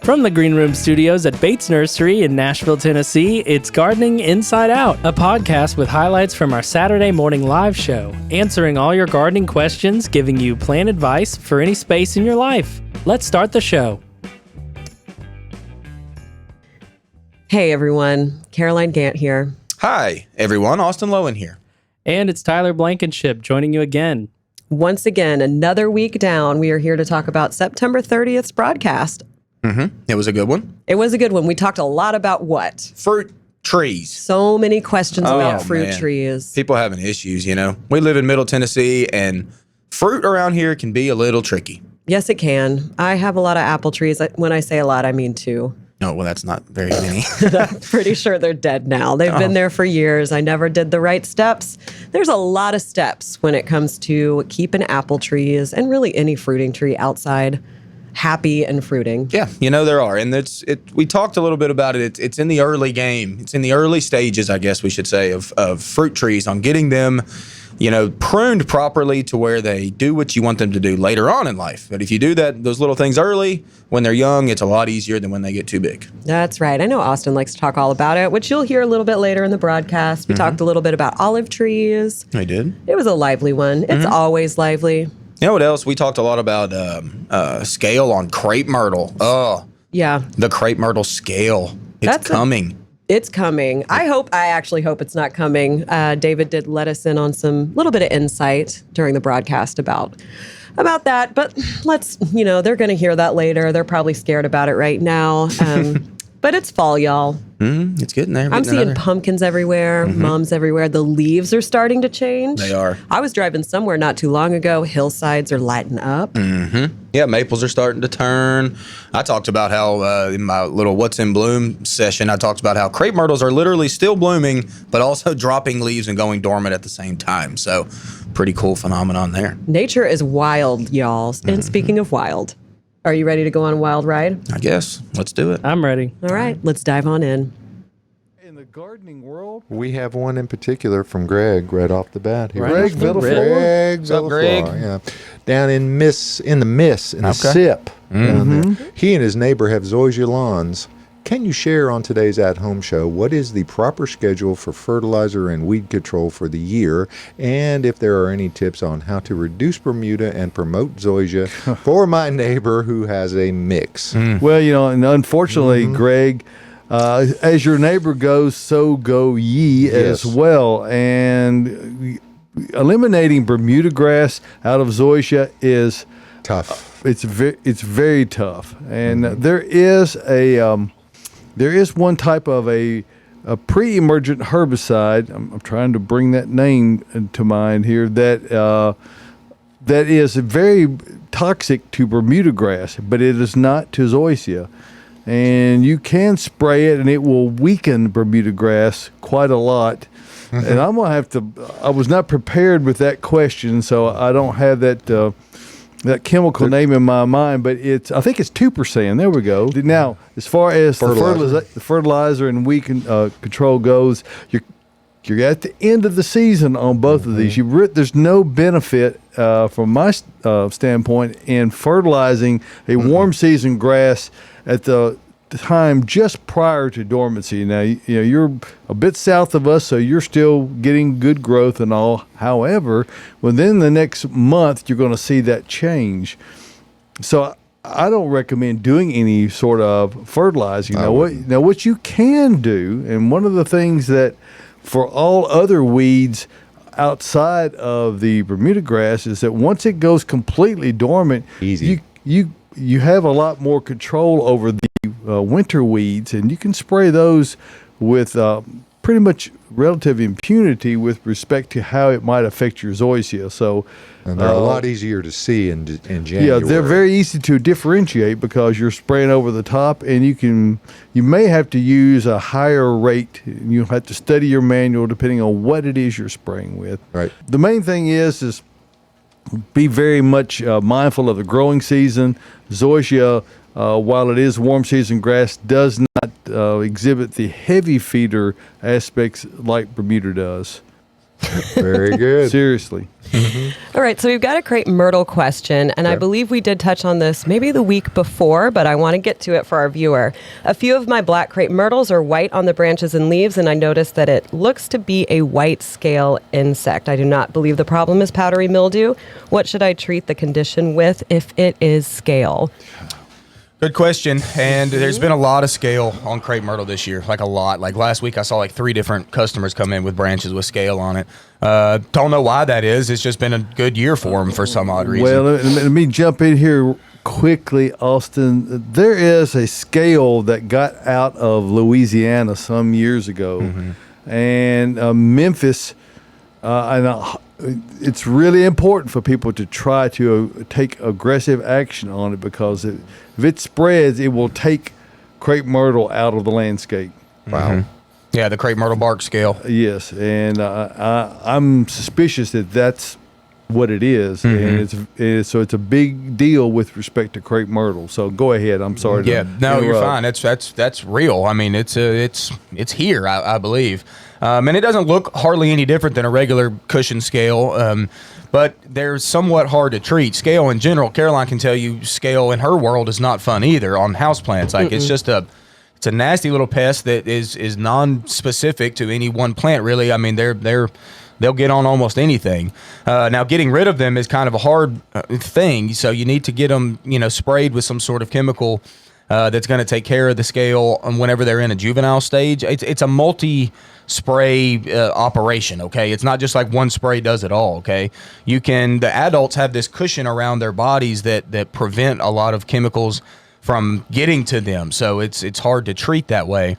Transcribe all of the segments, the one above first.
From the Green Room Studios at Bates Nursery in Nashville, Tennessee, it's Gardening Inside Out, a podcast with highlights from our Saturday morning live show, answering all your gardening questions, giving you plant advice for any space in your life. Let's start the show. Hey everyone, Caroline Gant here. Hi everyone, Austin Lowen here. And it's Tyler Blankenship joining you again. Once again, another week down, we are here to talk about September 30th's broadcast. It was a good one. It was a good one. We talked a lot about what? Fruit trees. So many questions about fruit man. trees. People having issues, you know. We live in Middle Tennessee, and fruit around here can be a little tricky. Yes, it can. I have a lot of apple trees. When I say a lot, I mean two. No, well, that's not very many. I'm pretty sure they're dead now. They've been there for years. I never did the right steps. There's a lot of steps when it comes to keeping apple trees and really any fruiting tree outside happy and fruiting. Yeah, you know there are, and we talked a little bit about it. It's in the early game. It's in the early stages, I guess we should say, of fruit trees, on getting them, you know, pruned properly to where they do what you want them to do later on in life. But if you do those little things early, when they're young, it's a lot easier than when they get too big. That's right. I know Austin likes to talk all about it, which you'll hear a little bit later in the broadcast. We talked a little bit about olive trees. I did. It was a lively one. It's always lively. You know what else? We talked a lot about scale on Crape Myrtle. Oh, Yeah. the Crape Myrtle scale. It's coming. It's coming. I actually hope it's not coming. David did let us in on some little bit of insight during the broadcast about that. But they're going to hear that later. They're probably scared about it right now. But it's fall, y'all. It's getting there. I'm seeing pumpkins everywhere, mums everywhere. The leaves are starting to change. They are. I was driving somewhere not too long ago. Hillsides are lighting up. Yeah, maples are starting to turn. I talked about how in my little What's in Bloom session, I talked about how crepe myrtles are literally still blooming, but also dropping leaves and going dormant at the same time. So pretty cool phenomenon there. Nature is wild, y'all. And speaking of wild, are you ready to go on a wild ride? I guess. Let's do it. I'm ready. All right, let's dive on in. In the gardening world, We have one in particular from Greg right off the bat here. Greg Villaflor. Greg What's up, Villaflor, Greg? yeah. Down in the SIP. Down there. He and his neighbor have zoysia lawns. Can you share on today's at-home show what is the proper schedule for fertilizer and weed control for the year, and if there are any tips on how to reduce Bermuda and promote zoysia for my neighbor who has a mix? well, and unfortunately, Greg, as your neighbor goes, so go ye as well. And eliminating Bermuda grass out of zoysia is Tough. It's very tough. And there is one type of a pre-emergent herbicide. I'm trying to bring that name to mind here. That is very toxic to Bermuda grass, but it is not to zoysia. And you can spray it, and it will weaken Bermuda grass quite a lot. And I'm gonna have to. I was not prepared with that question, so I don't have that chemical name in my mind, but I think it's 2%. There we go. Now, as far as the fertilizer and weed control goes, you're at the end of the season on both of these. There's no benefit from my standpoint in fertilizing a warm season grass at the time just prior to dormancy. Now, you're a bit south of us, so you're still getting good growth and all. However, within the next month, you're going to see that change. So I don't recommend doing any sort of fertilizing. Now, what you can do, and one of the things that for all other weeds outside of the Bermuda grass is that once it goes completely dormant, you have a lot more control over the winter weeds, and you can spray those with pretty much relative impunity with respect to how it might affect your zoysia. So, And they're a lot easier to see in January. yeah, they're very easy to differentiate because you're spraying over the top, and you may have to use a higher rate. You'll have to study your manual depending on what it is you're spraying with. Right. The main thing is be very much mindful of the growing season. Zoysia, while it is warm season grass, does not exhibit the heavy feeder aspects like Bermuda does. Very good. Seriously. All right, so we've got a Crape Myrtle question, and I believe we did touch on this maybe the week before, but I want to get to it for our viewer. A few of my black Crape Myrtles are white on the branches and leaves, and I noticed that it looks to be a white scale insect. I do not believe the problem is powdery mildew. What should I treat the condition with if it is scale? Good question. And there's been a lot of scale on Crape Myrtle this year, like a lot. Like last week, I saw like 3 different customers come in with branches with scale on it. Don't know why that is. It's just been a good year for them for some odd reason. Well, let me jump in here quickly, Austin. There is a scale that got out of Louisiana some years ago, and Memphis, it's really important for people to try to take aggressive action on it, because if it spreads, it will take Crape Myrtle out of the landscape. Wow. Yeah, the Crape Myrtle bark scale. Yes, and I'm suspicious that that's what it is, and so it's a big deal with respect to Crape Myrtle. So go ahead. I'm sorry. Yeah, no, you're fine. That's real. I mean, it's here, I believe, and it doesn't look hardly any different than a regular cushion scale. But they're somewhat hard to treat. Scale in general, Caroline can tell you, scale in her world is not fun either on houseplants. Like it's a nasty little pest that is non-specific to any one plant, really. I mean, they'll get on almost anything. Now, getting rid of them is kind of a hard thing, so you need to get them, sprayed with some sort of chemical that's going to take care of the scale whenever they're in a juvenile stage. It's a multi-spray operation, okay? It's not just like one spray does it all, okay? The adults have this cushion around their bodies that prevent a lot of chemicals from getting to them, so it's hard to treat that way.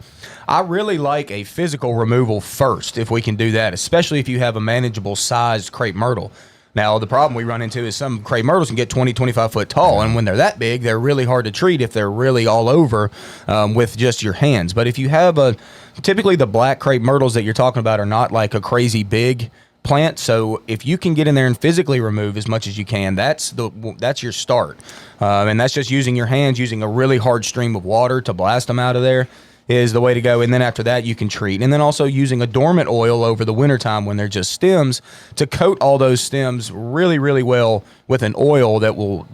I really like a physical removal first, if we can do that, especially if you have a manageable sized Crape Myrtle. Now, the problem we run into is some Crape Myrtles can get 20, 25 foot tall, and when they're that big, they're really hard to treat if they're really all over with just your hands. But if you have typically the black Crape Myrtles that you're talking about are not like a crazy big plant, so if you can get in there and physically remove as much as you can, that's your start. And that's just using your hands, using a really hard stream of water to blast them out of there is the way to go. And then after that, you can treat. And then also using a dormant oil over the wintertime when they're just stems to coat all those stems really, really well with an oil that will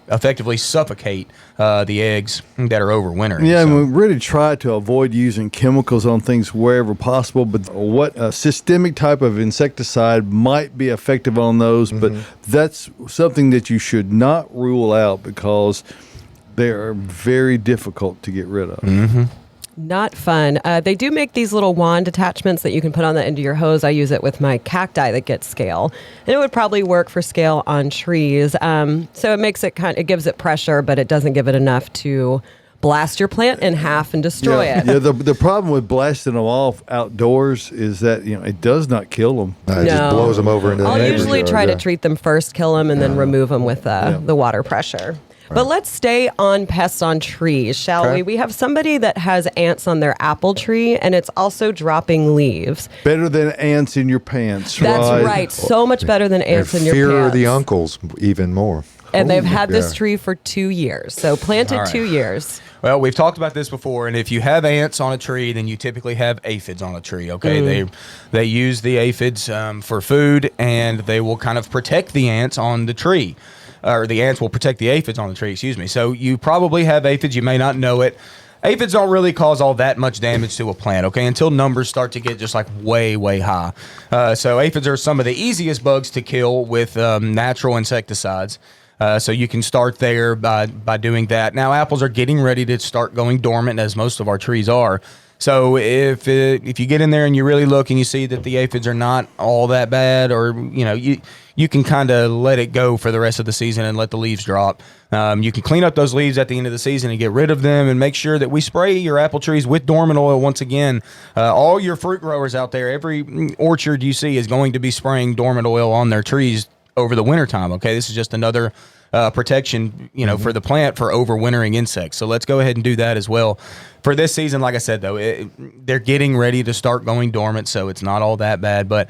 effectively suffocate the eggs that are overwintering. Yeah, and we really try to avoid using chemicals on things wherever possible, but what a systemic type of insecticide might be effective on those, but that's something that you should not rule out, because they are very difficult to get rid of. Not fun. They do make these little wand attachments that you can put on the end of your hose. I use it with my cacti that gets scale, and it would probably work for scale on trees. So it makes it it gives it pressure, but it doesn't give it enough to blast your plant in half and destroy it. Yeah, the problem with blasting them off outdoors is that it does not kill them. It just blows them over into the I'll neighbor's usually yard, try to treat them first, kill them, and then remove them with the water pressure. But let's stay on pests on trees, shall we? We have somebody that has ants on their apple tree, and it's also dropping leaves. Better than ants in your pants, That's right. So much better than ants in your pants. Fear of the uncles even more. And they've had this tree for 2 years. So planted 2 years. Well, we've talked about this before, and if you have ants on a tree, then you typically have aphids on a tree, okay? They use the aphids for food, and they will kind of protect the ants on the tree. Or the ants will protect the aphids on the tree, excuse me. So you probably have aphids. You may not know it. Aphids don't really cause all that much damage to a plant, okay, until numbers start to get just like way, way high. So aphids are some of the easiest bugs to kill with natural insecticides. So you can start there by doing that. Now, apples are getting ready to start going dormant, as most of our trees are. So if you get in there and you really look and you see that the aphids are not all that bad, or you can kind of let it go for the rest of the season and let the leaves drop. You can clean up those leaves at the end of the season and get rid of them, and make sure that we spray your apple trees with dormant oil once again. All your fruit growers out there, every orchard you see is going to be spraying dormant oil on their trees over the wintertime, okay? This is just another protection, for the plant for overwintering insects. So let's go ahead and do that as well. For this season, like I said, though, they're getting ready to start going dormant, so it's not all that bad. But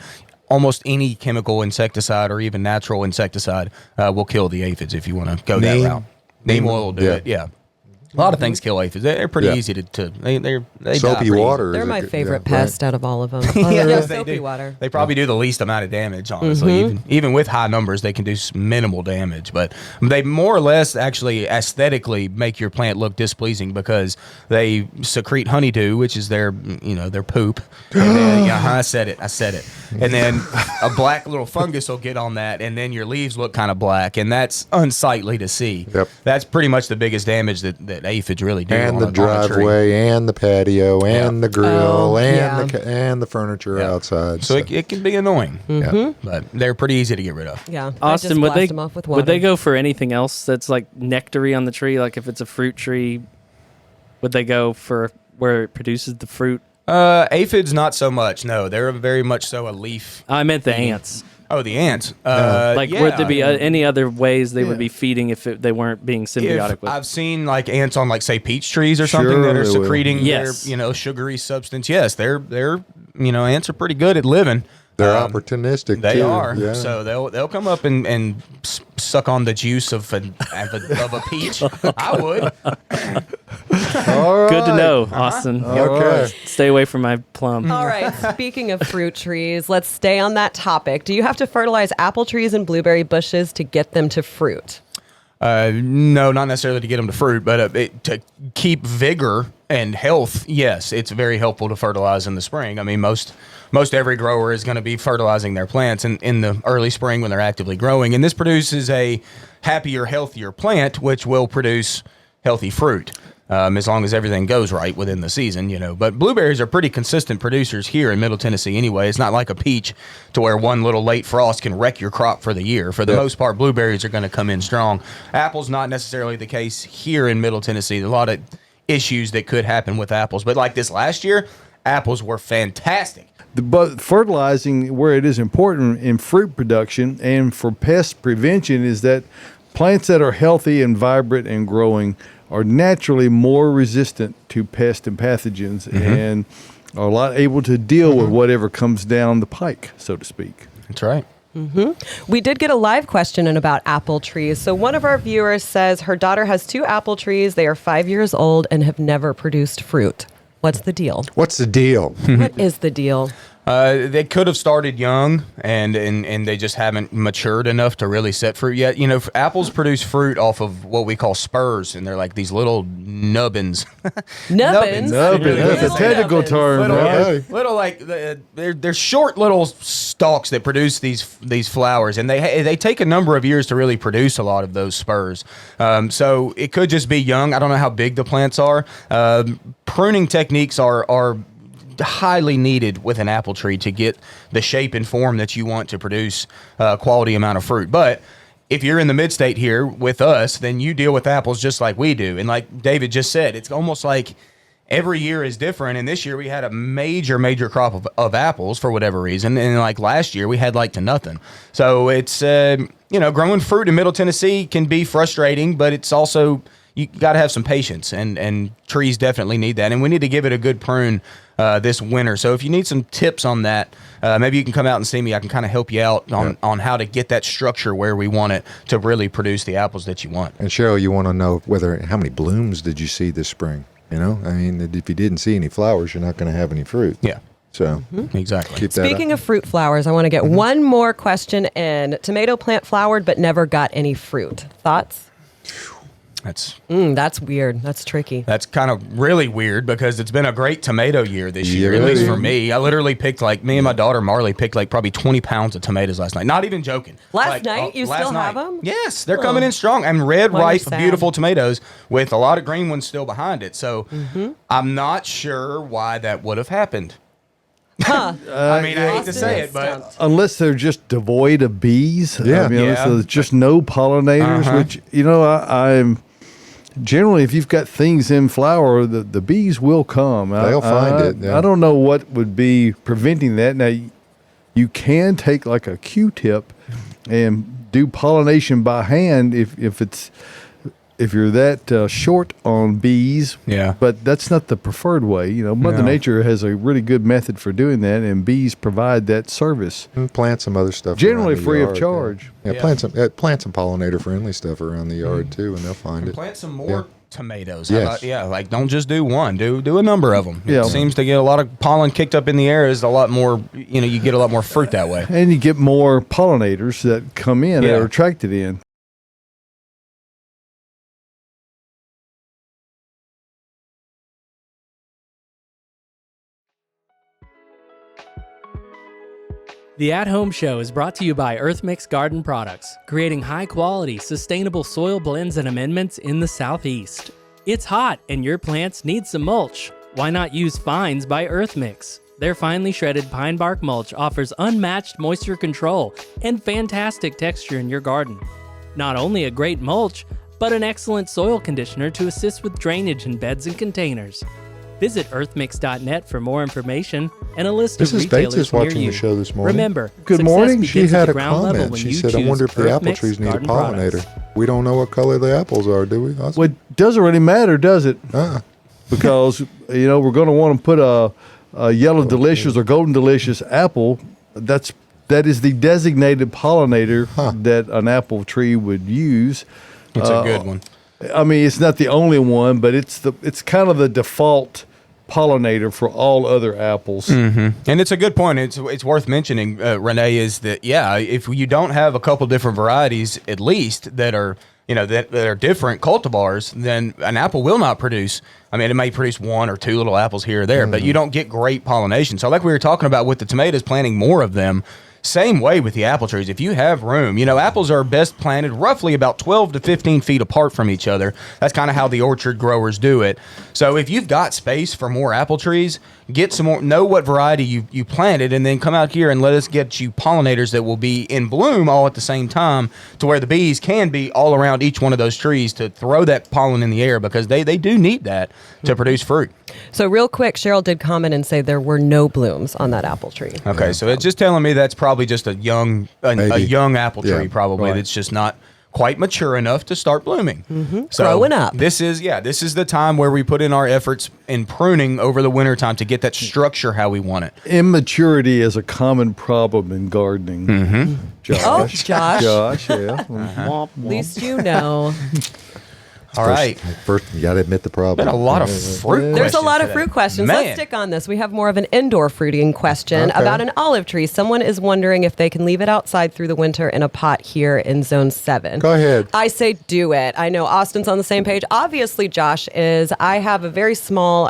almost any chemical insecticide or even natural insecticide will kill the aphids if you want to go that route. Neem oil will do it, yeah. A lot of things kill aphids. They're pretty easy to they Soapy water. They're my favorite pest out of all of them. Yes, Soapy water. They probably do the least amount of damage, honestly. Even with high numbers, they can do minimal damage. But they more or less actually aesthetically make your plant look displeasing because they secrete honeydew, which is their poop. And then, I said it. And then a black little fungus will get on that, and then your leaves look kind of black, and that's unsightly to see. Yep. That's pretty much the biggest damage that aphids really do. And on the a tree. driveway, and the patio, and the grill, Oh, and the furniture outside. So it can be annoying. But they're pretty easy to get rid of. Yeah. Austin, I just blast them off with water. would they go for anything else that's like nectary on the tree? Like if it's a fruit tree, would they go for where it produces the fruit? Aphids, not so much. No, they're very much so a leaf. I meant the ants. Oh, the ants. Would there be any other ways they would be feeding if they weren't being symbiotic with? I've seen like ants on say peach trees or something that are they will. secreting Yes. their sugary substance. Yes, they're ants are pretty good at living. They're opportunistic. They too. are. Yeah. So they'll come up and suck on the juice of a peach. I would. All Good to right. know, Austin. Okay. Stay away from my plum. All right. Speaking of fruit trees, let's stay on that topic. Do you have to fertilize apple trees and blueberry bushes to get them to fruit? No, not necessarily to get them to fruit, but to keep vigor and health. Yes, it's very helpful to fertilize in the spring. I mean, most every grower is going to be fertilizing their plants in the early spring when they're actively growing, and this produces a happier, healthier plant, which will produce healthy fruit. As long as everything goes right within the season, But blueberries are pretty consistent producers here in Middle Tennessee anyway. It's not like a peach to where one little late frost can wreck your crop for the year. For the most part, blueberries are going to come in strong. Apples, not necessarily the case here in Middle Tennessee. There's a lot of issues that could happen with apples. But like this last year, apples were fantastic. But fertilizing where it is important in fruit production and for pest prevention is that plants that are healthy and vibrant and growing are naturally more resistant to pests and pathogens and are a lot able to deal with whatever comes down the pike, so to speak. That's right. We did get a live question in about apple trees. So one of our viewers says her daughter has 2 apple trees. They are 5 years old and have never produced fruit. What's the deal? What's the deal? What is the deal? They could have started young, and they just haven't matured enough to really set fruit yet. Apples produce fruit off of what we call spurs, and they're like these little nubbins. Nubbins? That's a technical term, right? Little like they're short little stalks that produce these flowers, and they take a number of years to really produce a lot of those spurs. So it could just be young. I don't know how big the plants are. Pruning techniques are highly needed with an apple tree to get the shape and form that you want to produce a quality amount of fruit. But if you're in the mid-state here with us, then you deal with apples just like we do. And like David just said, it's almost like every year is different. And this year we had a major crop of apples for whatever reason. And like last year we had like to nothing. So it's, growing fruit in Middle Tennessee can be frustrating, but it's also, you got to have some patience, and trees definitely need that. And we need to give it a good prune this winter. So if you need some tips on that, maybe you can come out and see me. I can kind of help you out on how to get that structure where we want it to really produce the apples that you want. And Cheryl, you want to know how many blooms did you see this spring? I mean, if you didn't see any flowers, you're not going to have any fruit. Yeah. So Exactly. keep that Speaking up. of fruit flowers, I want to get one more question in. Tomato plant flowered but never got any fruit. Thoughts? That's weird. That's tricky. That's kind of really weird because it's been a great tomato year this year, at least for me. I literally picked me and my daughter Marley picked probably 20 pounds of tomatoes last night. Not even joking. Last night? You still have them? Yes, they're coming in strong. And red, Well, you're ripe, sad. beautiful tomatoes with a lot of green ones still behind it. So I'm not sure why that would have happened. Huh. I mean, I hate to Austin say is it, but stumped. Unless they're just devoid of bees. Yeah. I mean, unless Yeah. there's just no pollinators, which, I'm generally, if you've got things in flower, the bees will come. They'll find it, yeah. I don't know what would be preventing that. Now, you can take like a Q-tip and do pollination by hand if it's short on bees. Yeah. But that's not the preferred way. Mother No. Nature has a really good method for doing that, and bees provide that service. And plant some other stuff. Generally around the free of yard, charge. Yeah, Yeah. plant some pollinator friendly stuff around the yard too, and they'll find it. Plant some more Yeah. tomatoes. Yes. Like don't just do one. Do a number of them. Yeah. It seems to get a lot of pollen kicked up in the air. Is a lot more. You get a lot more fruit that way. And you get more pollinators that come in that Yeah. are attracted in. The At Home Show is brought to you by EarthMix Garden Products, creating high-quality, sustainable soil blends and amendments in the Southeast. It's hot and your plants need some mulch. Why not use Fines by EarthMix? Their finely shredded pine bark mulch offers unmatched moisture control and fantastic texture in your garden. Not only a great mulch, but an excellent soil conditioner to assist with drainage in beds and containers. Visit earthmix.net for more information and a list of Mrs. Bates retailers is watching near the you. show this morning. Remember, Good success morning. She begins at had the a ground level comment. when She you said, "I choose wonder if the apple EarthMix trees need a garden pollinator." products. We don't know what color the apples are, do we? Oscar? Well, it doesn't really matter, does it? Because, we're going to want to put a yellow delicious or golden delicious apple. That is the designated pollinator that an apple tree would use. It's a good one. I mean, it's not the only one, but it's kind of the default pollinator for all other apples. And it's a good point. It's worth mentioning, Renee, is that if you don't have a couple different varieties at least that are that are different cultivars, then an apple will not produce. I mean, it may produce one or two little apples here or there, but you don't get great pollination. So, like we were talking about with the tomatoes, planting more of them. Same way with the apple trees. If you have room, apples are best planted roughly about 12 to 15 feet apart from each other. That's kind of how the orchard growers do it. So if you've got space for more apple trees, get some more, know what variety you planted, and then come out here and let us get you pollinators that will be in bloom all at the same time, to where the bees can be all around each one of those trees to throw that pollen in the air, because they do need that to produce fruit. So real quick, Cheryl did comment and say there were no blooms on that apple tree. Okay, so it's just telling me that's probably just a young apple tree, probably right. that's just not quite mature enough to start blooming. So Growing up. This is the time where we put in our efforts in pruning over the winter time to get that structure how we want it. Immaturity is a common problem in gardening. Josh. Oh, Josh. Josh, yeah. At least you know. All right. First, you got to admit the problem. Been a lot of fruit. There's a lot of today. fruit questions. Man. Let's stick on this. We have more of an indoor fruiting question Okay. about an olive tree. Someone is wondering if they can leave it outside through the winter in a pot here in Zone 7. Go ahead. I say do it. I know Austin's on the same page. Obviously, Josh is. I have a very small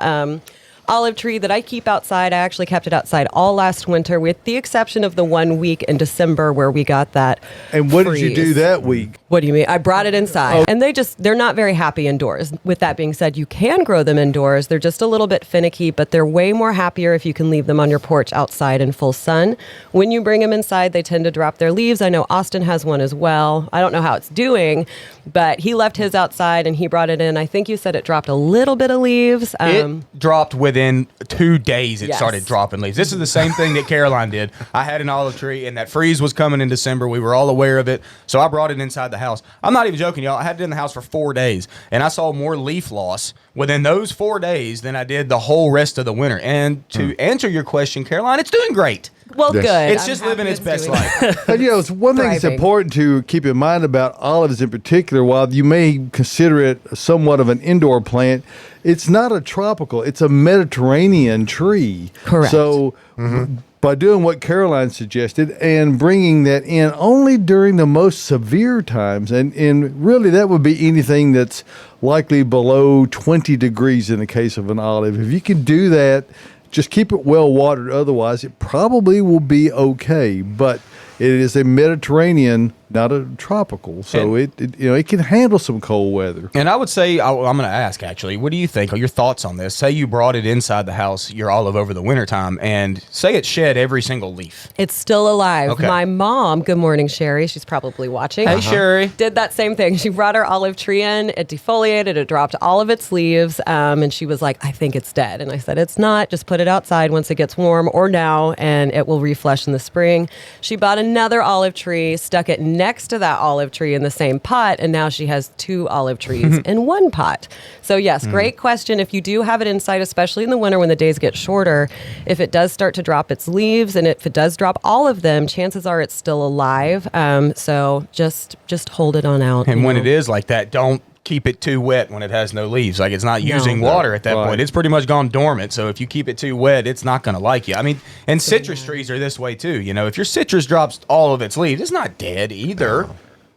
olive tree that I keep outside. I actually kept it outside all last winter, with the exception of the 1 week in December where we got that. And what did you do freeze. that week? What do you mean? I brought it inside. And they're not very happy indoors. With that being said, you can grow them indoors. They're just a little bit finicky, but they're way more happier if you can leave them on your porch outside in full sun. When you bring them inside, they tend to drop their leaves. I know Austin has one as well. I don't know how it's doing, but he left his outside and he brought it in. I think you said it dropped a little bit of leaves. It dropped within 2 days. It Yes. started dropping leaves. This is the same thing that Caroline did. I had an olive tree, and that freeze was coming in December. We were all aware of it, so I brought it inside the house. I'm not even joking, y'all. I had it in the house for 4 days, and I saw more leaf loss within those 4 days than I did the whole rest of the winter. And to answer your question, Caroline, it's doing great. Well, Yes. good. It's I'm just happy living its best doing life. And, it's one thing that's Thriving. important to keep in mind about olives in particular. While you may consider it somewhat of an indoor plant, it's not a tropical. It's a Mediterranean tree. Correct. So by doing what Caroline suggested and bringing that in only during the most severe times, and really that would be anything that's likely below 20 degrees in the case of an olive. If you can do that, just keep it well watered. Otherwise, it probably will be okay. But it is a Mediterranean, not a tropical, so it can handle some cold weather. And I would say, I'm going to ask, actually, what do you think? Are your thoughts on this? Say you brought it inside the house, your olive over the wintertime, and say it shed every single leaf. It's still alive. Okay. My mom, good morning, Sherry. She's probably watching. Hey, Sherry. Did that same thing. She brought her olive tree in. It defoliated. It dropped all of its leaves. And she was like, I think it's dead. And I said, it's not. Just put it outside once it gets warm or now, and it will refresh in the spring. She bought another olive tree, stuck it next next to that olive tree in the same pot, and now she has 2 olive trees in one pot. So yes, great question. If you do have it inside, especially in the winter when the days get shorter, if it does start to drop its leaves, and if it does drop all of them, chances are it's still alive. So just hold it on out. And when it is like that, don't keep it too wet when it has no leaves. Like, it's not using water at that point. It's pretty much gone dormant. So if you keep it too wet, it's not going to like you. I mean, and citrus trees are this way too. You know, if your citrus drops all of its leaves, it's not dead either.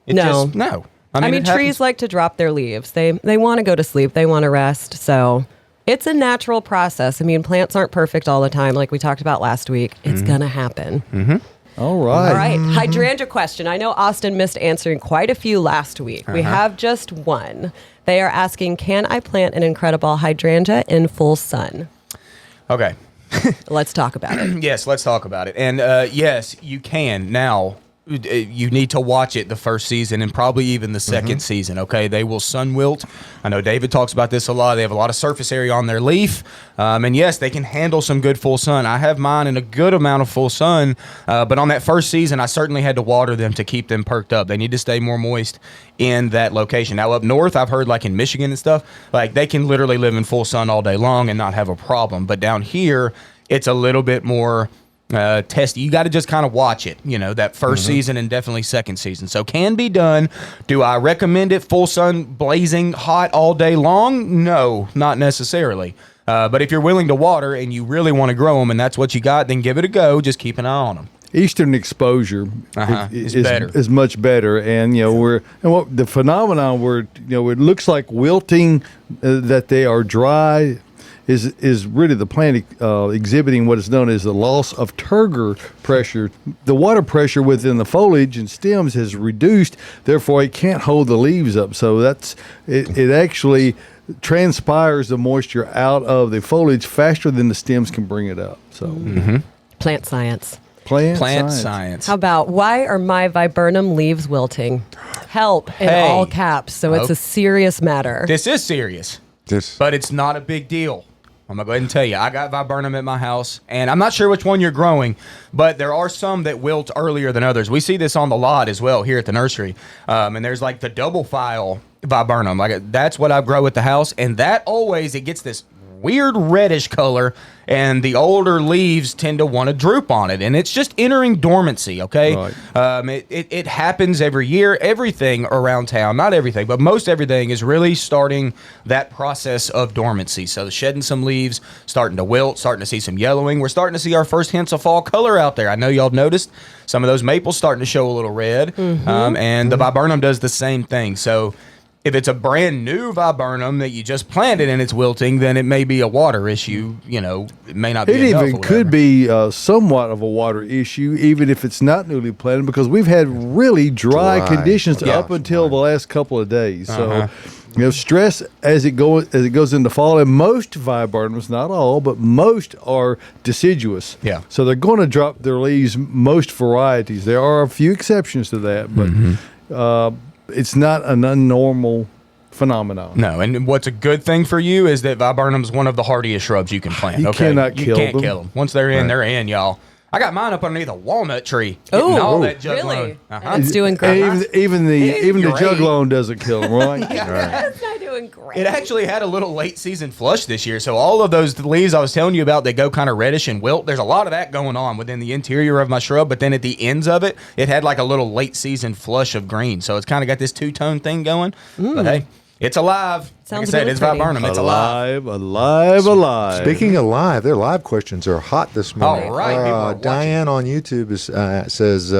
No. I mean trees like to drop their leaves. They want to go to sleep. They want to rest. So it's a natural process. I mean, plants aren't perfect all the time, like we talked about last week. It's going to happen. All right. All right. Hydrangea question. I know Austin missed answering quite a few last week. We have just one. They are asking, can I plant an incredible hydrangea in full sun? Okay. Let's talk about it. Yes, let's talk about it. And yes, you can. Now, you need to watch it the first season and probably even the second season, okay? They will sun wilt. I know David talks about this a lot. They have a lot of surface area on their leaf. And yes, they can handle some good full sun. I have mine in a good amount of full sun, but on that first season, I certainly had to water them to keep them perked up. They need to stay more moist in that location. Now, up north, I've heard like in Michigan and stuff, like they can literally live in full sun all day long and not have a problem. But down here, it's a little bit more testy. You got to just kind of watch it, you know, that first season and definitely second season. So can be done. Do I recommend it full sun, blazing hot all day long? No, not necessarily. But if you're willing to water and you really want to grow them and that's what you got, then give it a go. Just keep an eye on them. Eastern exposure is much better, and what the phenomenon where it looks like wilting, that they are dry, is really the plant exhibiting what is known as the loss of turgor pressure. The water pressure within the foliage and stems has reduced, therefore it can't hold the leaves up. So it actually transpires the moisture out of the foliage faster than the stems can bring it up. So Plant science. Plant science. How about, why are my viburnum leaves wilting? Help in all caps. So it's a serious matter. This is serious, but it's not a big deal. I'm going to go ahead and tell you, I got viburnum at my house, and I'm not sure which one you're growing, but there are some that wilt earlier than others. We see this on the lot as well here at the nursery, and there's like the double file viburnum. Like, that's what I grow at the house, and that always, it gets this weird reddish color, and the older leaves tend to want to droop on it, and it's just entering dormancy, okay? Right. It happens every year. Everything around town, not everything, but most everything is really starting that process of dormancy. So shedding some leaves, starting to wilt, starting to see some yellowing. We're starting to see our first hints of fall color out there. I know y'all noticed some of those maples starting to show a little red, and the viburnum does the same thing. So if it's a brand new viburnum that you just planted and it's wilting, then it may be a water issue. You know, it may not be It enough even could be somewhat of a water issue, even if it's not newly planted, because we've had really dry conditions up until the last couple of days. So, stress as it goes into fall, and most viburnums, not all, but most are deciduous. Yeah. So they're going to drop their leaves. Most varieties. There are a few exceptions to that, but. It's not an unnormal phenomenon. No, and what's a good thing for you is that viburnum is one of the hardiest shrubs you can plant. You cannot kill them. You can't kill them. Once they're in, they're in, y'all. I got mine up underneath a walnut tree. All that jug really? loan. It's doing great. Even the jug loan doesn't kill them, right? It's not doing great. It actually had a little late season flush this year, so all of those leaves I was telling you about that go kind of reddish and wilt, there's a lot of that going on within the interior of my shrub, but then at the ends of it, it had like a little late season flush of green, so it's kind of got this two-tone thing going. But hey, it's alive. Sounds like I said, really it's pretty. viburnum. It's alive. Alive. Speaking of live, their live questions are hot this morning. All right, people are watching. Diane on YouTube says,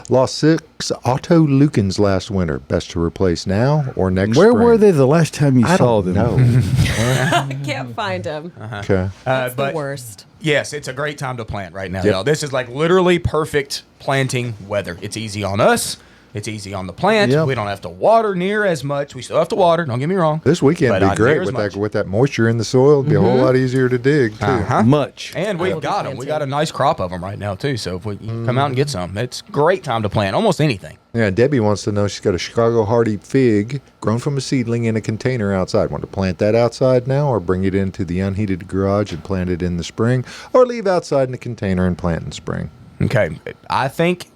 lost 6 Otto Lukens last winter. Best to replace now or next Where spring? were they the last time you saw them? No. I can't find them. Okay. That's but the worst. Yes, it's a great time to plant right now, y'all. This is like literally perfect planting weather. It's easy on us. It's easy on the plant. Yep. We don't have to water near as much. We still have to water. Don't get me wrong. This weekend But would be not great near as with that moisture in the soil. It'd be a whole lot easier to dig, too. Much. And we've got them. We got a nice crop of them right now, too. So if we come out and get some, it's a great time to plant almost anything. Yeah, Debbie wants to know, she's got a Chicago Hardy fig grown from a seedling in a container outside. Want to plant that outside now or bring it into the unheated garage and plant it in the spring, or leave outside in the container and plant in spring? Okay, I think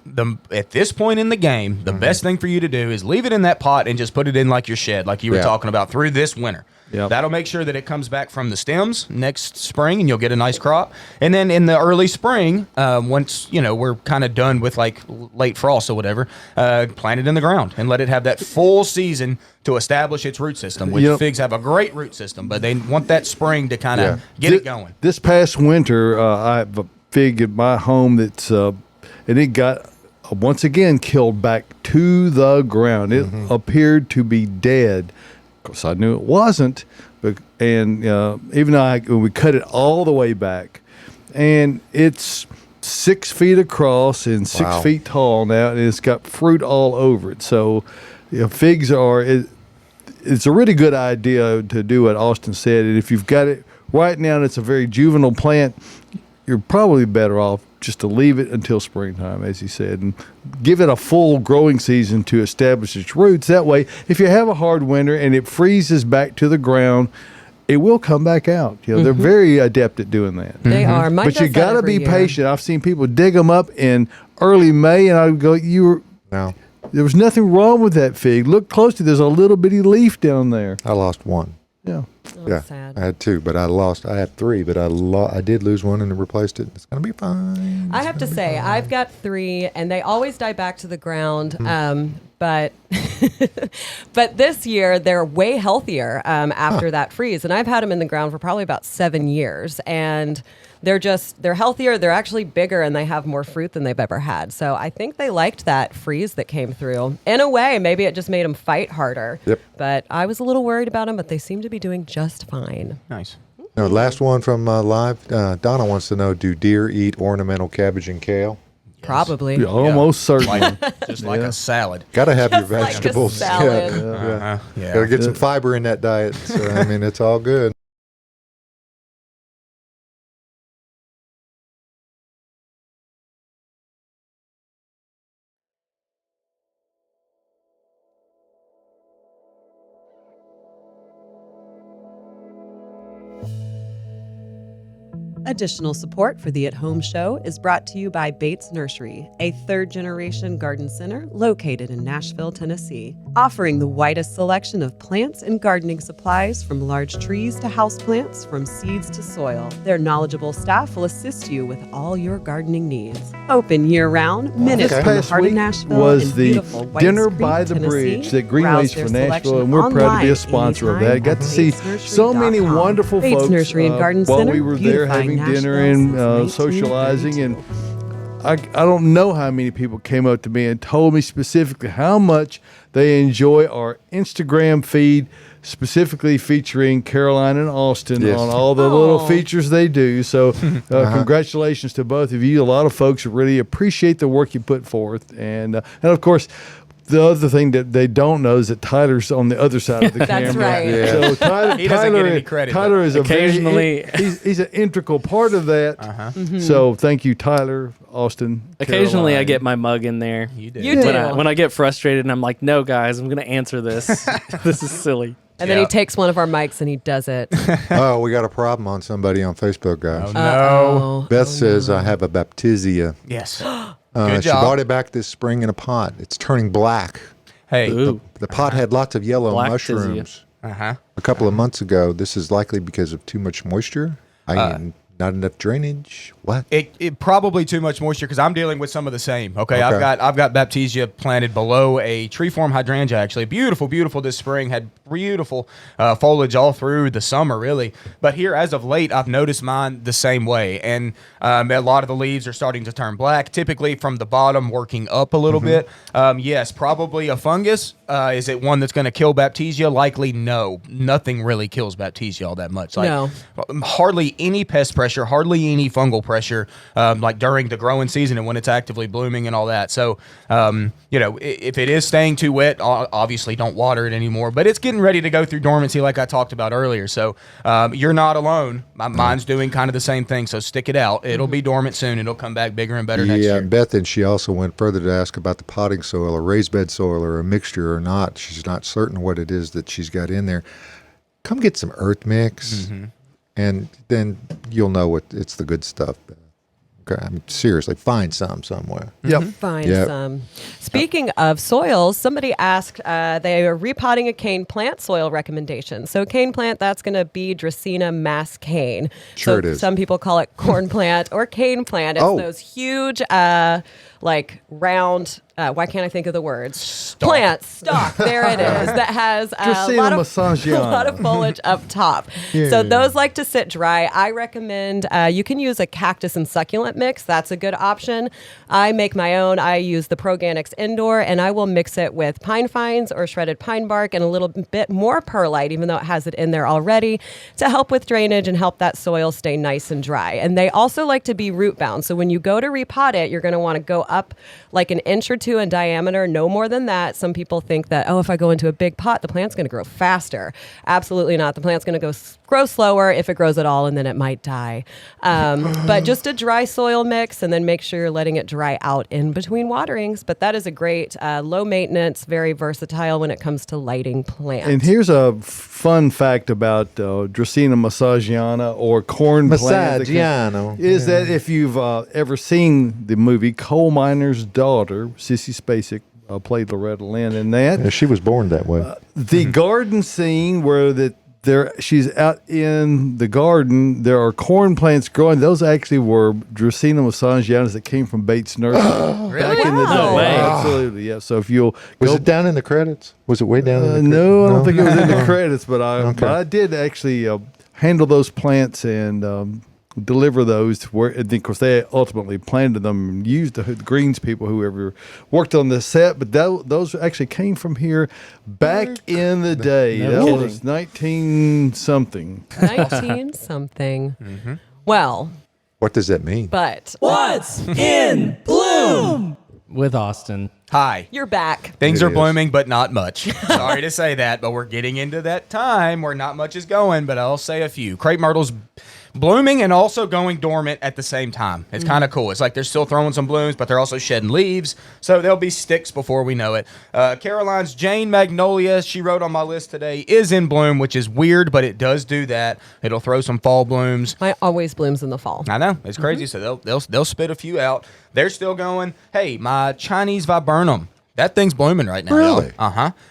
at this point in the game, the best thing for you to do is leave it in that pot and just put it in like your shed, like you were talking about, through this winter. Yep. That'll make sure that it comes back from the stems next spring, and you'll get a nice crop. And then in the early spring, once we're kind of done with like late frost or whatever, plant it in the ground and let it have that full season to establish its root system. Which figs have a great root system, but they want that spring to kind of get it going. This past winter, I have a fig at my home that's and it got once again killed back to the ground. It appeared to be dead. Of course, I knew it wasn't, but even though when we cut it all the way back, and it's 6 feet across and 6 feet tall now, and it's got fruit all over it. So, figs it's a really good idea to do what Austin said. And if you've got it right now, and it's a very juvenile plant, you're probably better off just to leave it until springtime, as he said, and give it a full growing season to establish its roots. That way, if you have a hard winter and it freezes back to the ground, it will come back out. They're very adept at doing that. They are. Mine But you does that got to every be year. patient. I've seen people dig them up in early May, and I would go, No, there was nothing wrong with that fig. Look closely. There's a little bitty leaf down there. I lost one. Yeah. Yeah, sad. I had 2, but I had 3, but I did lose one and replaced it. It's gonna be fine. I have to say, I've got 3, and they always die back to the ground. But but this year they're way healthier after that freeze, and I've had them in the ground for probably about 7 years, and they're healthier. They're actually bigger, and they have more fruit than they've ever had. So I think they liked that freeze that came through. In a way, maybe it just made them fight harder. Yep. But I was a little worried about them, but they seem to be doing just fine. Nice. No, last one from live. Donna wants to know: do deer eat ornamental cabbage and kale? Probably. Yeah, almost certainly. Just like a salad. Got to have your Just like a vegetables. salad. Yeah. Got to get some fiber in that diet. So, I mean, it's all good. Additional support for the At Home Show is brought to you by Bates Nursery, a third-generation garden center located in Nashville, Tennessee, offering the widest selection of plants and gardening supplies from large trees to houseplants, from seeds to soil. Their knowledgeable staff will assist you with all your gardening needs. Open year-round, minutes Okay. from the Past heart of week Nashville was in the beautiful Whites dinner Creek, by the Tennessee. bridge that Browse Greenways their for Nashville, selection and we're proud to be a online sponsor of that. anytime Got to at see so many batesnursery.com. wonderful Bates folks Nursery and Garden while Center, we were there beautifying having dinner Nashville and since socializing, 1932. and I don't know how many people came up to me and told me specifically how much they enjoy our Instagram feed, specifically featuring Caroline and Austin Yes. on all the little Aw. features they do. So congratulations to both of you. A lot of folks really appreciate the work you put forth. And of course, the other thing that they don't know is that Tyler's on the other side of the That's camera. right. Yeah. So Tyler, He doesn't get any credit, Tyler is Occasionally- he's an integral part of that. So thank you, Tyler, Austin. Occasionally, I Caroline. get my mug in there. You did. You do. When I get frustrated and I'm like, no, guys, I'm going to answer this. This is silly. And then Yeah. he takes one of our mics and he does it. Oh, we got a problem on somebody on Facebook, guys. Oh, no. Uh-oh. Beth says, I have a baptisia. Yes. She job. bought it back this spring in a pot. It's turning black. Hey. Ooh. The pot had lots of yellow Black mushrooms Uh-huh. a couple of months ago. This is likely because of too much moisture. Not enough drainage. What? It probably too much moisture because I'm dealing with some of the same. Okay, Okay. I've got baptisia planted below a tree form hydrangea. Actually, beautiful this spring. Had beautiful foliage all through the summer, really. But here, as of late, I've noticed mine the same way, and a lot of the leaves are starting to turn black. Typically from the bottom, working up a little bit. Yes, probably a fungus. Is it one that's going to kill baptisia? Likely, no. Nothing really kills baptisia all that much. Like, No. hardly any pest pressure, hardly any fungal pressure, like during the growing season and when it's actively blooming and all that. So, if it is staying too wet, obviously don't water it anymore. But it's getting ready to go through dormancy, like I talked about earlier. So, you're not alone. Mine's doing kind of the same thing. So stick it out. It'll be dormant soon. It'll come back bigger and better next Yeah, year. and Beth, and she also went further to ask about the potting soil, a raised bed soil, or a mixture or not. She's not certain what it is that she's got in there. Come get some earth mix, and then you'll know what it's the good stuff. Okay, I mean, seriously, find some somewhere. Yep. Find Yep. some. Speaking of soils, somebody asked, they are repotting a cane plant soil recommendation. So cane plant, that's going to be Dracaena mass cane. Sure So it is. some people call it corn plant or cane plant. It's Oh. those huge, like round, why can't I think of the words? Stalk. There it is. That has a Dracaena lot massagiana. of foliage up top. So those like to sit dry. I recommend you can use a cactus and succulent mix. That's a good option. I make my own. I use the Proganics Indoor, and I will mix it with pine fines or shredded pine bark and a little bit more perlite, even though it has it in there already, to help with drainage and help that soil stay nice and dry. And they also like to be root bound. So when you go to repot it, you're going to want to go up like an inch or two in diameter, no more than that. Some people think that, oh, if I go into a big pot, the plant's going to grow faster. Absolutely not. The plant's going to grow slower if it grows at all, and then it might die. But just a dry soil mix, and then make sure you're letting it dry out in between waterings. But that is a great, low maintenance, very versatile when it comes to lighting plants. And here's a fun fact about Dracaena massagiana or corn plant. Massagiano. Is that if you've ever seen the movie Coal Miner's Daughter, Sissy Spacek played Loretta Lynn in that. Yeah, she was born that way. The garden scene where she's out in the garden, there are corn plants growing. Those actually were Dracaena massagianas that came from Bates Nursery back in the day. No way. Absolutely, yeah. So if you'll Was it down in the credits? Was it way down in the credits? no, I don't think it was in the credits, but I did actually handle those plants and deliver those to where, and of course they ultimately planted them and used the Greens people, whoever worked on the set, but those actually came from here back in the day. No That kidding. was 19 something. 19 something. Well, What does that mean? but What's in bloom? With Austin. Hi. you're back. Things It are is. blooming, but not much. Sorry to say that, but we're getting into that time where not much is going, but I'll say a few. Crepe myrtle's blooming and also going dormant at the same time. It's kind of cool. It's like they're still throwing some blooms, but they're also shedding leaves, so there'll be sticks before we know it. Caroline's Jane Magnolia, she wrote on my list today, is in bloom, which is weird, but it does do that. It'll throw some fall blooms. Mine always blooms in the fall. I know, it's crazy. So they'll spit a few out. They're still going. Hey, my Chinese viburnum, that thing's blooming right now. Really?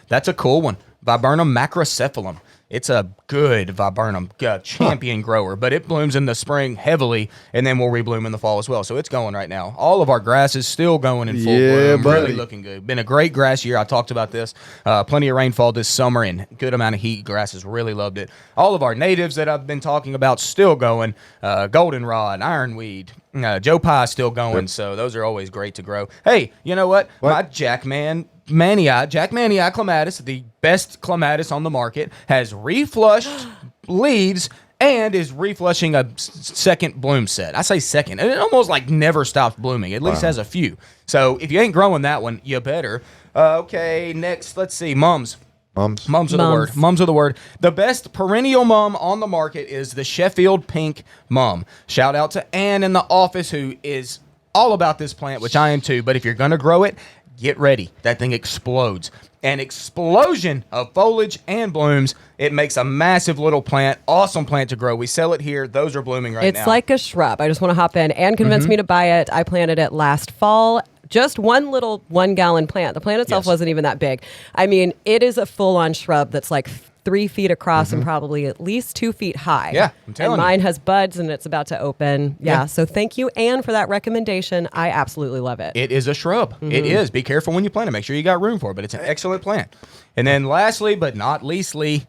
That's a cool one. Viburnum macrocephalum. It's a good viburnum, champion grower, but it blooms in the spring heavily, and then will rebloom in the fall as well. So it's going right now. All of our grass is still going in full Yeah, bloom. buddy. Really looking good. Been a great grass year. I talked about this. Plenty of rainfall this summer and good amount of heat. Grasses really loved it. All of our natives that I've been talking about still going. Goldenrod, ironweed, Joe Pie still going. So those are always great to grow. Hey, you know what? My Jack Manii clematis, the best clematis on the market, has reflushed leaves and is reflushing a second bloom set. I say second. It almost like never stops blooming. At least has a few. So if you ain't growing that one, you better. Okay, next, let's see. Mums. Mums are the word. Mums are the word. The best perennial mum on the market is the Sheffield Pink Mum. Shout out to Ann in the office who is all about this plant, which I am too. But if you're going to grow it, get ready. That thing explodes. An explosion of foliage and blooms. It makes a massive little plant. Awesome plant to grow. We sell it here. Those are blooming right now. It's like a shrub. I just want to hop in. Anne convinced me to buy it. I planted it last fall. Just one little 1 gallon plant. The plant itself wasn't even that big. I mean, it is a full on shrub that's like 3 feet across and probably at least 2 feet high. Yeah, I'm telling and you. mine has buds and it's about to open. Yeah. So thank you, Anne, for that recommendation. I absolutely love it. It is a shrub. It is. Be careful when you plant it. Make sure you got room for it, but it's an excellent plant. And then lastly, but not leastly,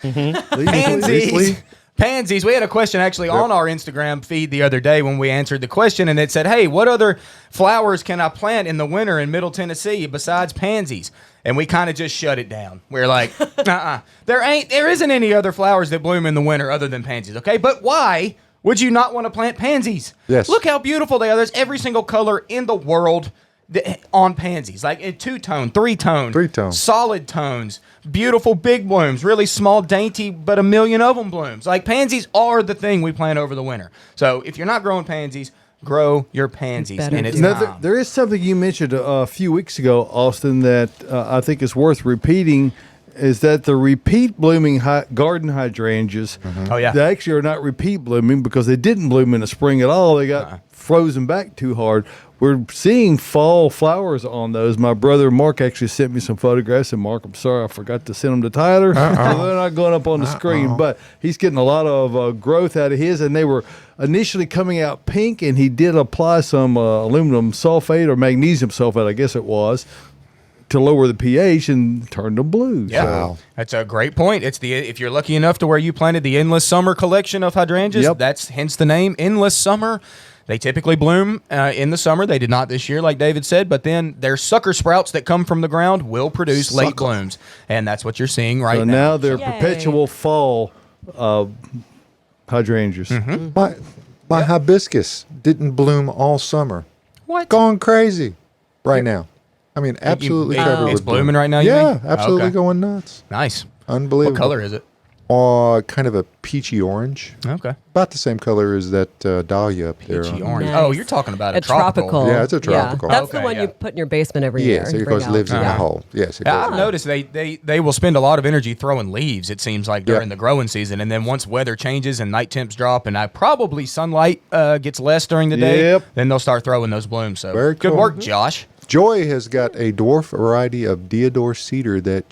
pansies. Pansies. We had a question actually on our Instagram feed the other day when we answered the question, and it said, hey, what other flowers can I plant in the winter in Middle Tennessee besides pansies? And we kind of just shut it down. We're like, there isn't any other flowers that bloom in the winter other than pansies, okay? But why would you not want to plant pansies? Yes. Look how beautiful they are. There's every single color in the world on pansies, like in 2-tone, 3-tone, 3-tone. solid tones, beautiful big blooms, really small, dainty, but a million of them blooms. Like pansies are the thing we plant over the winter. So if you're not growing pansies, grow your pansies, Better and it's do. Now, time. there is something you mentioned a few weeks ago, Austin, that I think is worth repeating. is that the repeat blooming garden hydrangeas, Oh, yeah. they actually are not repeat blooming because they didn't bloom in the spring at all. They got frozen back too hard. We're seeing fall flowers on those. My brother Mark actually sent me some photographs, and Mark, I'm sorry, I forgot to send them to Tyler. So they're not going up on the screen, but he's getting a lot of growth out of his, and they were initially coming out pink, and he did apply some aluminum sulfate or magnesium sulfate, I guess it was, to lower the pH and turn them blue. Yeah, Wow. That's a great point. It's if you're lucky enough to where you planted the Endless Summer collection of hydrangeas, Yep. that's hence the name Endless Summer. They typically bloom in the summer. They did not this year, like David said, but then their sucker sprouts that come from the ground will produce late blooms, and that's what you're seeing right So now. now they're Yay. perpetual fall hydrangeas. My hibiscus didn't bloom all summer. What? Going crazy right now. I mean, absolutely covered It's with bloom. blooming right now, you Yeah, mean? absolutely Okay. going nuts. Nice. Unbelievable. What color is it? Kind of a peachy orange. Okay. About the same color as that dahlia up there. Peachy on- orange. Nice. Oh, you're talking about a tropical. Yeah, it's a tropical. That's Okay, the one yeah. you put in your basement every year. Yes, and it bring goes out. lives in the Uh-huh. hole. Yes, it Yeah, goes. I've noticed they will spend a lot of energy throwing leaves, it seems like, during Yeah. the growing season. And then once weather changes and night temps drop and probably sunlight gets less during the day, Yep. then they'll start throwing those blooms. So Very good cool. work, Josh. Joy has got a dwarf variety of deodar cedar that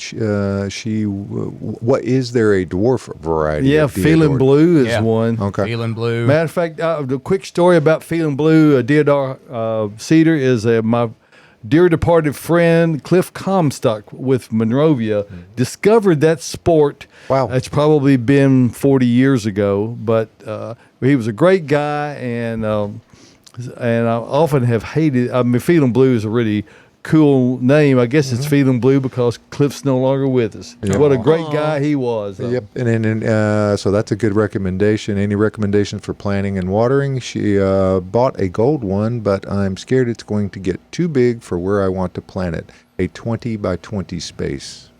what is there a dwarf variety? Yeah, of Feeling deodar? Blue is Yeah. one. Okay. Feeling blue. Matter of fact, the quick story about Feeling Blue, deodar cedar, is my dear departed friend Cliff Comstock with Monrovia discovered that sport. Wow. It's probably been 40 years ago, but he was a great guy, and I often have hated. I mean, Feeling Blue is a really cool name. I guess it's Feeling Blue because Cliff's no longer with us. Yeah. What a great guy he was. Yep, and then so that's a good recommendation. Any recommendations for planting and watering? She bought a gold one, but I'm scared it's going to get too big for where I want to plant it. A 20 by 20 space.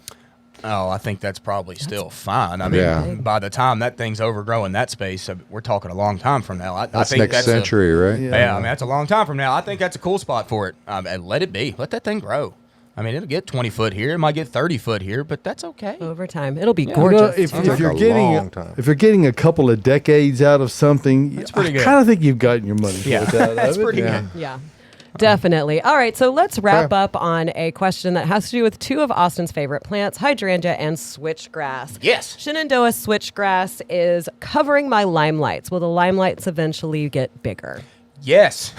Oh, I think that's probably still fine. I mean, Yeah. by the time that thing's overgrowing that space, we're talking a long time from now. I That's think next that's century, right? Yeah, I mean, that's a long time from now. I think that's a cool spot for it. And let it be. Let that thing grow. I mean, it'll get 20 foot here. It might get 30 foot here, but that's okay. Over time, it'll be You know, gorgeous. if Sounds like you're a getting long time. if you're getting a couple of decades out of something, That's pretty I good. kind of think you've gotten your money. Yeah, worth out of that's it. pretty Yeah. good. Yeah. Definitely. All right, so let's wrap Okay. up on a question that has to do with two of Austin's favorite plants, hydrangea and switchgrass. Yes. Shenandoah switchgrass is covering my limelights. Will the limelights eventually get bigger? Yes,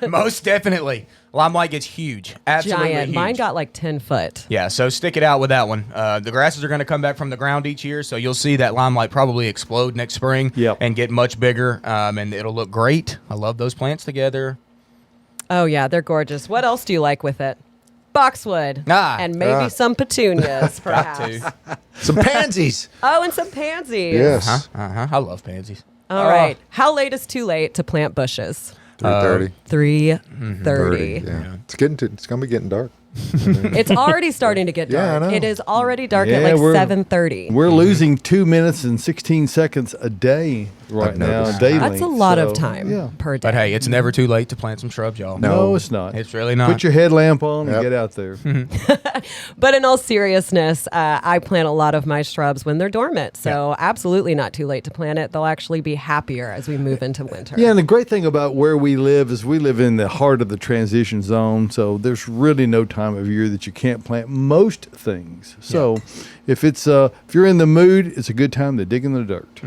most definitely. Limelight gets huge. Absolutely Giant. huge. Mine got like 10 foot. Yeah, so stick it out with that one. The grasses are going to come back from the ground each year, so you'll see that limelight probably explode next spring Yep. and get much bigger, and it'll look great. I love those plants together. Oh, yeah, they're gorgeous. What else do you like with it? Boxwood. Ah. And maybe some petunias, perhaps. to. Some pansies. Oh, and some pansies. Yes. I love pansies. All right. How late is too late to plant bushes? 3:30. 3:30. Yeah. It's gonna be getting dark. It's already starting to get Yeah, I dark. know. It is already dark at Yeah, like we're- 7:30. We're losing 2 minutes and 16 seconds a day right I've now, noticed. daily. That's a lot of So, time Yeah. per day. But hey, it's never too late to plant some shrubs, y'all. No, it's not. It's really not. Put your headlamp on Yep. and get out there. But in all seriousness, I plant a lot of my shrubs when they're dormant. So absolutely not too late to plant it. They'll actually be happier as we move into winter. Yeah, and the great thing about where we live is we live in the heart of the transition zone, so there's really no time of year that you can't plant most things. So if you're in the mood, it's a good time to dig in the dirt.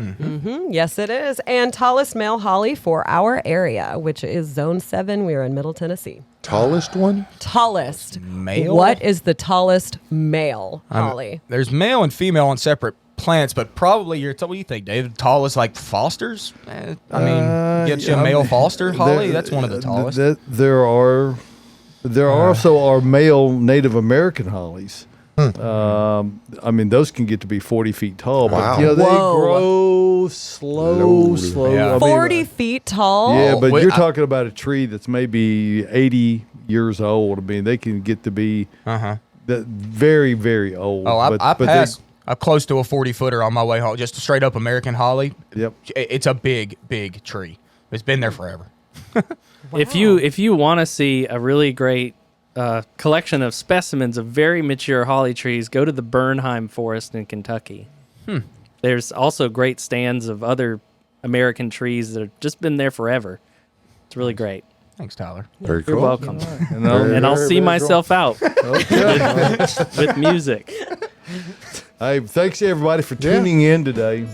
Yes, it is. And tallest male holly for our area, which is Zone 7. We are in Middle Tennessee. Tallest one? Tallest. Male? What is the tallest male holly? There's male and female on separate plants, but probably what do you think, David? Tallest like Fosters? I mean, get you a male Foster holly. That's one of the tallest. There are also our male Native American hollies. I mean, those can get to be 40 feet tall, Wow. but they Whoa. grow slow. Yeah. I mean, 40 feet tall? Yeah, but Wait, you're I- talking about a tree that's maybe 80 years old. I mean, they can get to be very, very old. Oh, I but they- passed up close to a 40-footer on my way home, just a straight up American holly. Yep. It's a big, big tree. It's been there forever. If you want to see a really great collection of specimens of very mature holly trees, go to the Bernheim Forest in Kentucky. There's also great stands of other American trees that have just been there forever. It's really great. Thanks, Tyler. Very cool. You're welcome. And I'll- And I'll Very, see very myself out okay. with music. Hey, thanks everybody for tuning in today.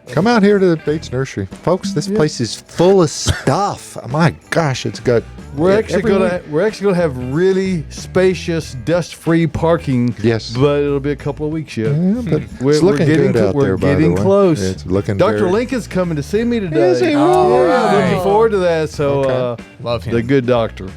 Come out here to the Bates Nursery, folks. This place is full of stuff. My gosh, it's got. We're actually every gonna have really spacious, dust-free parking. Yes. but it'll be a couple of weeks yet. Yeah, but We're, it's looking getting good out we're there. By the getting way. close. It's looking. Dr. very- Lincoln's coming to see me today. Is he? Yeah, Alright. looking forward to that. So, Love him. the good doctor.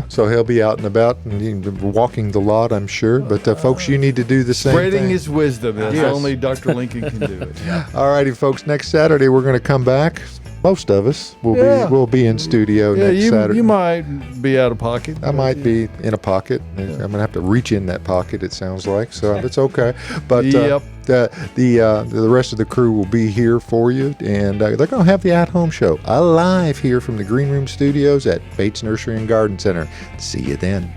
So he'll be out and about and walking the lot, I'm sure. But folks, you need to do the same Spreading thing. his wisdom. That's Yes. only Dr. Lincoln can do it. All righty, folks. Next Saturday we're going to come back. Most of us will Yeah. be in studio Yeah, next Saturday. you might be out of pocket. I might be in a pocket. I'm going to have to reach in that pocket. It sounds like so. It's okay. But Yep. the rest of the crew will be here for you, and they're going to have the at-home show live here from the Green Room Studios at Bates Nursery and Garden Center. See you then.